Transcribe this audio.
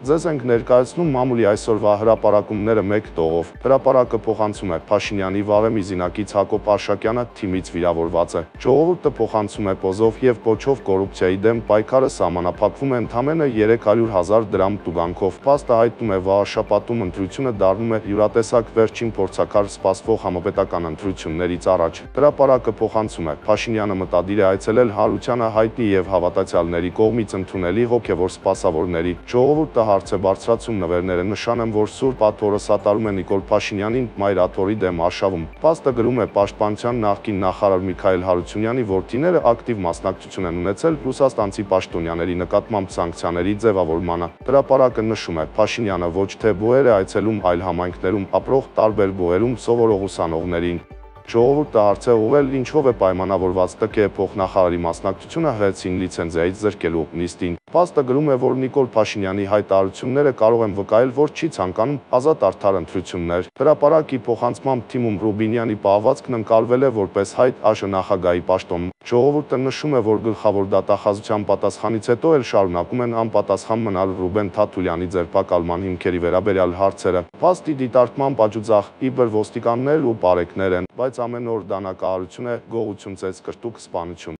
Ձեզ ենք ներկայացնում մամուլի այսօրվա հրապարակումները մեկ տողով։ Հրապարակը փոխանցում է Փաշինյանի վարեմի զինակից Հակոբ Արշակյանը թիմից վիրավորված է։ Ժողովուրդը փոխանցում է պոզով եւ կոչով կոռուպցիայի դեմ պայքարը սահմանափակվում է ընդամենը 300,000 դրամ տուգանքով։ Փաստը հայտնում է վաղաշաբաթում ընտրությունը դառնում է յուրատեսակ վերջին փորձաքար սպասվող համապետական ընտրություններից առաջ։ Հրապարակը փոխանցում է Փաշինյանը մտադիր է այցելել հանրությանը հայտնի եւ հավատացյալների կողմից ընդունելի հոգեվոր սպասավորների։ Ժողովուրդը հարց է բարձրացում նվերները նշանեմ, որ Սուրբ Աթոռը սատարում է Նիկոլ Փաշինյանին Մայր Աթոռի դեմ արշավում։ Փաստը գրում է Պաշտպանության նախկին նախարար Միքայել Հարությունյանի որդիները ակտիվ մասնակցություն են ունեցել ռուսաստանցի պաշտոնյաների նկատմամբ սանկցիաների ձևավորմանը։ Հրապարակը նշում է Փաշինյանը ոչ թե բուհեր է այցելում, այլ համայնքներում ապրող տարբեր բուհերում սովորող ուսանողներին։ Ժողովուրդը հարց է ուղղել, ինչով է պայմանավորված ՏԿ փոխնախարարի մասնակցությունը ՀՑ-ին լիցենզիայից զրկելու նիստին։ Փաստը գրում է, որ Նիկոլ Փաշինյանի հայտարարությունները կարող են վկայել, որ չի ցանկանում ազատ արդար ընտրություններ։ Հրապարակի փոխանցմամբ թիմում Ռուբինյանի պահվածքն ընկալվել է որպես հայտ ԱԺ նախագահի պաշտոնում։ Ժողովուրդը նշում է, որ գլխավոր դատախազության պատասխանից հետո էլ շարունակում են անպատասխան մնալ Ռուբեն Թաթուլյանի ձերբակալման հիմքերի վերաբերյալ հարցերը։ Փաստի դիտարկմամբ աջուձախ իբր ոստիկաններ ու պարեկներ են, բայց ամեն օր դա նկարահանություն է, գողություն ծեծ կրտուկ սպանություն։